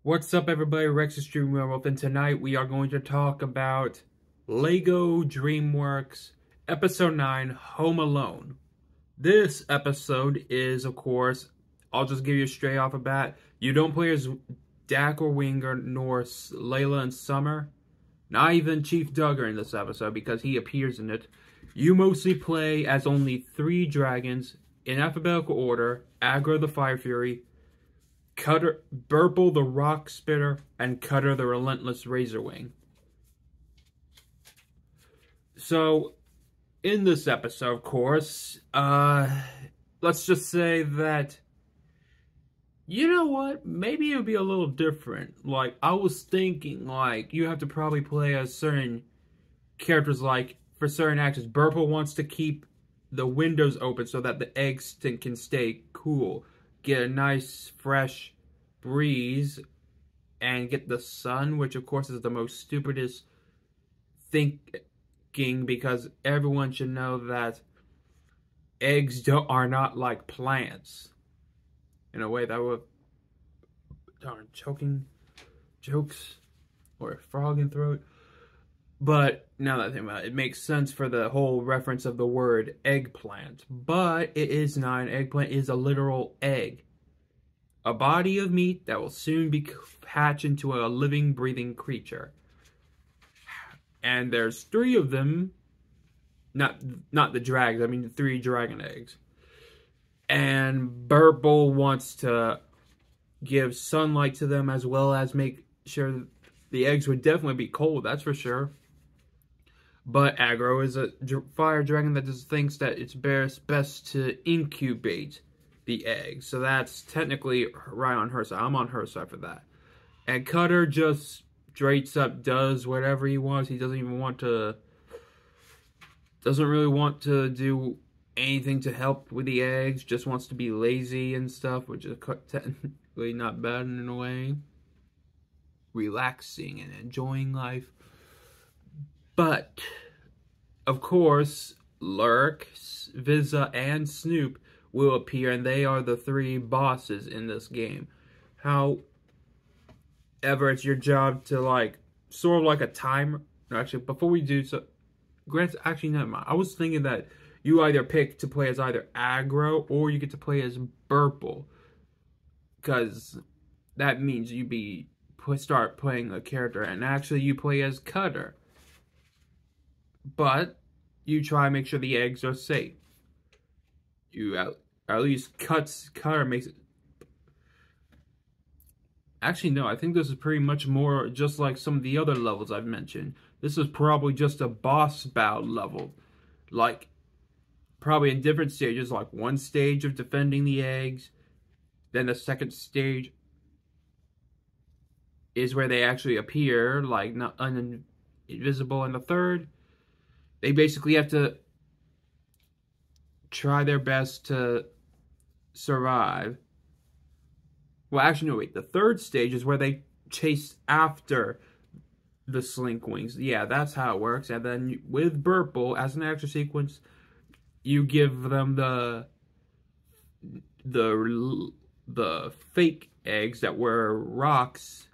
What's up, everybody? Rex is Stream Werewolf, and tonight we are going to talk about Lego DreamWorks Episode 9, Home Alone. This episode is, of course, I'll just give you straight off the bat, you don't play as Dak or Winger, nor Layla and Summer, not even Chief Duggar in this episode, because he appears in it. You mostly play as only 3 dragons, in alphabetical order: Aggro the Fire Fury, Cutter, Burple the Rock Spitter, and Cutter the Relentless Razorwing. So, in this episode, of course, let's just say that, you know what, maybe it would be a little different. Like, I was thinking, like, you have to probably play as certain characters, like, for certain actions. Burple wants to keep the windows open so that the eggs can stay cool. Get a nice, fresh breeze, and get the sun, which, of course, is the most stupidest thinking, because everyone should know that eggs are not like plants. In a way that would... darn, choking jokes, or a frog in throat. But now that I think about it, it makes sense for the whole reference of the word eggplant. But it is not. An eggplant is a literal egg. A body of meat that will soon hatch into a living, breathing creature. And there's 3 of them. Not the dragons, I mean the 3 dragon eggs. And Burple wants to give sunlight to them, as well as make sure that the eggs would definitely be cold, that's for sure. But Aggro is a fire dragon that just thinks that it's best to incubate the eggs. So that's technically right on her side. I'm on her side for that. And Cutter just straight up does whatever he wants. He doesn't even want to... doesn't really want to do anything to help with the eggs. Just wants to be lazy and stuff, which is technically not bad in a way. Relaxing and enjoying life. But, of course, Lurk, Vizza, and Snoop will appear, and they are the 3 bosses in this game. However, it's your job to, like, sort of like a timer. No, actually, before we do so, Grant, actually, never mind. I was thinking that you either pick to play as either Aggro, or you get to play as Burple. Because that means you start playing a character, and actually you play as Cutter. But you try to make sure the eggs are safe. You at least Cutter makes it. Actually, no, I think this is pretty much more just like some of the other levels I've mentioned. This is probably just a boss battle level. Like, probably in different stages, like one stage of defending the eggs, then the second stage is where they actually appear, like not invisible, and the third, they basically have to try their best to survive. Well, actually, no, wait. The third stage is where they chase after the Slinkwings. Yeah, that's how it works. And then with Burple, as an extra sequence, you give them the fake eggs that were rocks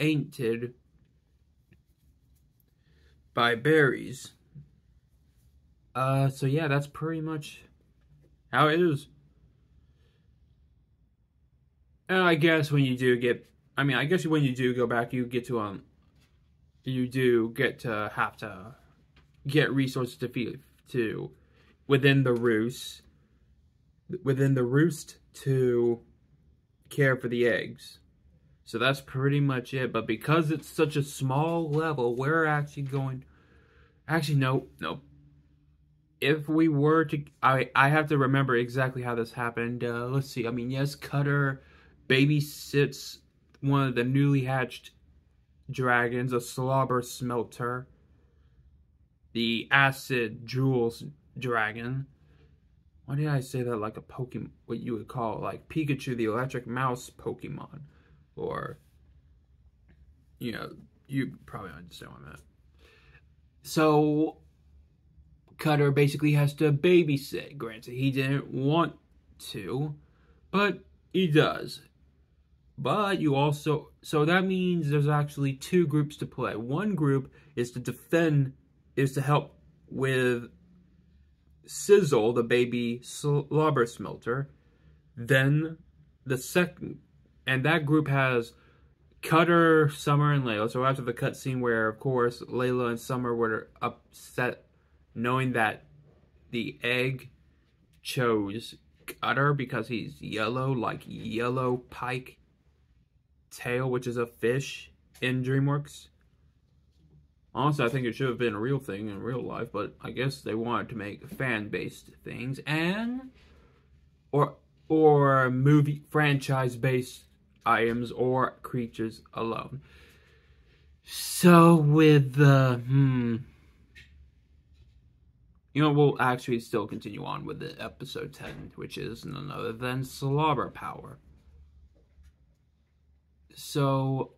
painted by berries. So yeah, that's pretty much how it is. And I guess when you do get, I guess when you do go back, you get to, you do get to have to get resources to within the roost to care for the eggs. So that's pretty much it. But because it's such a small level, we're actually going, actually, no. If we were to, I have to remember exactly how this happened. Let's see. Yes, Cutter babysits one of the newly hatched dragons, a Slobber smelter, the acid jewels dragon. Why did I say that like a Pokemon, what you would call like Pikachu, the electric mouse Pokemon? Or, you know, you probably understand what I meant. So Cutter basically has to babysit. Granted, he didn't want to, but he does. But you also, so that means there's actually two groups to play. One group is to defend, is to help with Sizzle, the baby Slobber smelter. Then the second, and that group has Cutter, Summer, and Layla. So after the cutscene where, of course, Layla and Summer were upset knowing that the egg chose Cutter because he's yellow, like yellow pike tail, which is a fish in DreamWorks. Honestly, I think it should have been a real thing in real life, but I guess they wanted to make fan-based things and or movie franchise-based items or creatures alone. So with the we'll actually still continue on with the episode 10, which is none other than Slobber Power. So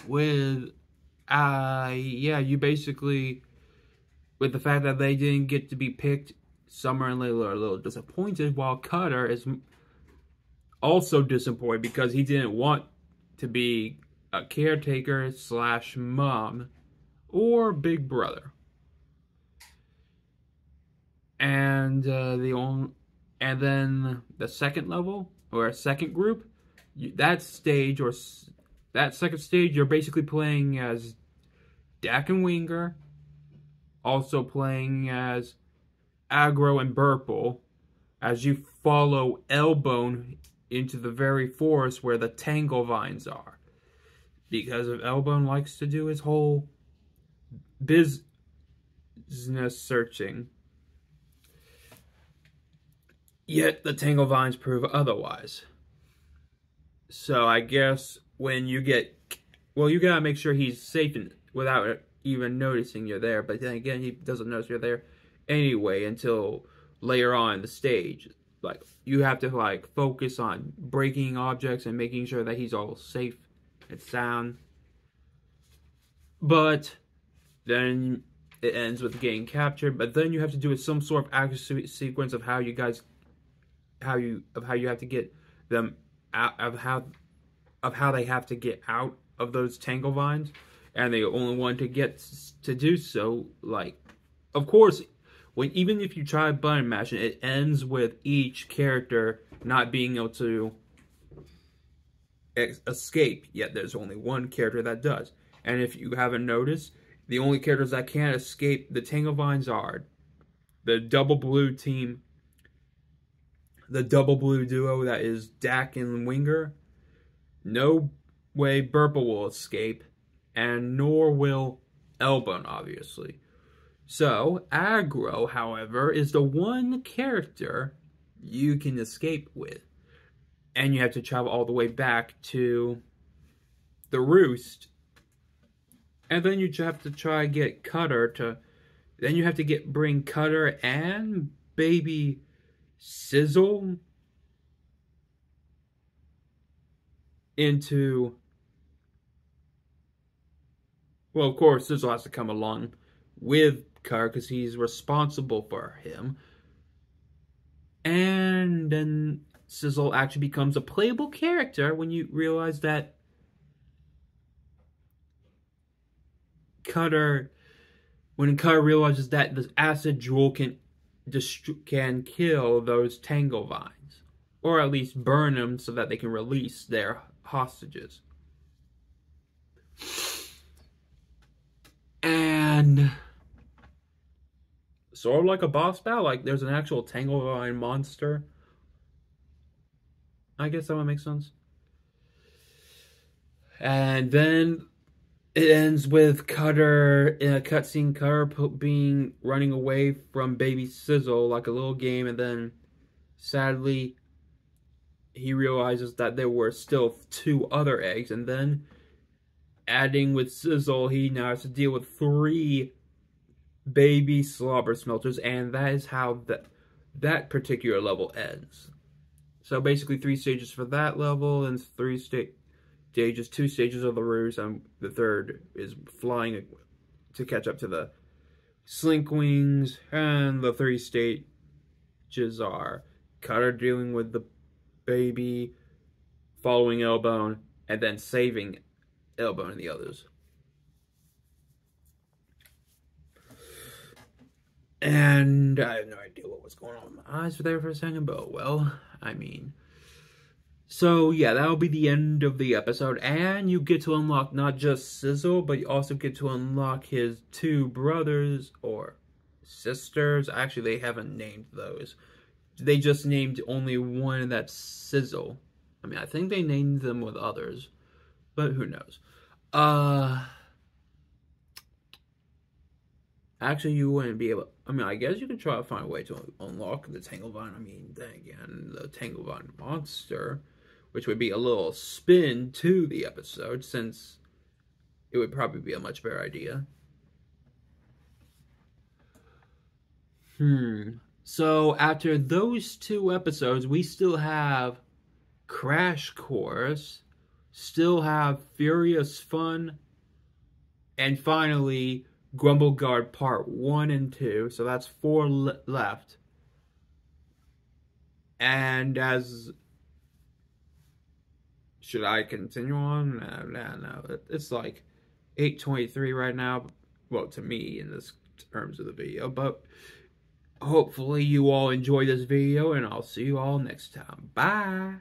with you basically, with the fact that they didn't get to be picked, Summer and Layla are a little disappointed, while Cutter is also disappointed because he didn't want to be a caretaker / mom or big brother. And then the second level or second group, that second stage, you're basically playing as Dak and Winger, also playing as Aggro and Burple, as you follow Elbone into the very forest where the tangle vines are. Because if Elbone likes to do his whole business searching, yet the tangle vines prove otherwise. So I guess when you you gotta make sure he's safe without even noticing you're there. But then again, he doesn't notice you're there anyway until later on in the stage. Like, you have to focus on breaking objects and making sure that he's all safe and sound. But then it ends with getting captured. But then you have to do some sort of action sequence of how you have to get them out of how they have to get out of those tangle vines, and they only want to get to do so. Of course, even if you try button mashing, it ends with each character not being able to escape. Yet there's only one character that does. And if you haven't noticed, the only characters that can't escape the tangle vines are the double blue team, the double blue duo that is Dak and Winger. No way Burple will escape, and nor will Elbone, obviously. So, Aggro, however, is the one character you can escape with. And you have to travel all the way back to the roost. And then you have to try to get Cutter to... Then you have to bring Cutter and baby Sizzle into... Well, of course, Sizzle has to come along with Cutter because he's responsible for him. And then Sizzle actually becomes a playable character when you realize that when Cutter realizes that the acid jewel can kill those tangle vines, or at least burn them so that they can release their hostages. And sort of like a boss battle, there's an actual tangle vine monster. I guess that would make sense. And then it ends with Cutter, in a cutscene, Cutter running away from baby Sizzle like a little game, and then sadly he realizes that there were still 2 other eggs, and then adding with Sizzle, he now has to deal with 3 baby Slobber smelters, and that is how that particular level ends. So basically 3 stages for that level, and 3 stages, 2 stages of the ruse, and the third is flying to catch up to the Slinkwings, and the 3 stages are Cutter dealing with the Baby, following Elbone, and then saving Elbone and the others. And I have no idea what was going on with my eyes there for a second, but well, I mean. So yeah, that'll be the end of the episode, and you get to unlock not just Sizzle, but you also get to unlock his 2 brothers or sisters. Actually, they haven't named those. They just named only one, and that's Sizzle. I mean, I think they named them with others, but who knows. Actually, you wouldn't be able... I mean, I guess you could try to find a way to unlock the Tanglevine. I mean, then again, the Tanglevine monster, which would be a little spin to the episode, since it would probably be a much better idea. So, after those 2 episodes, we still have Crash Course, still have Furious Fun, and finally, Grumble Guard Part 1 and 2. So that's 4 left. And as... Should I continue on? No. It's like 8:23 right now. Well, to me, in this terms of the video. But hopefully you all enjoy this video, and I'll see you all next time. Bye!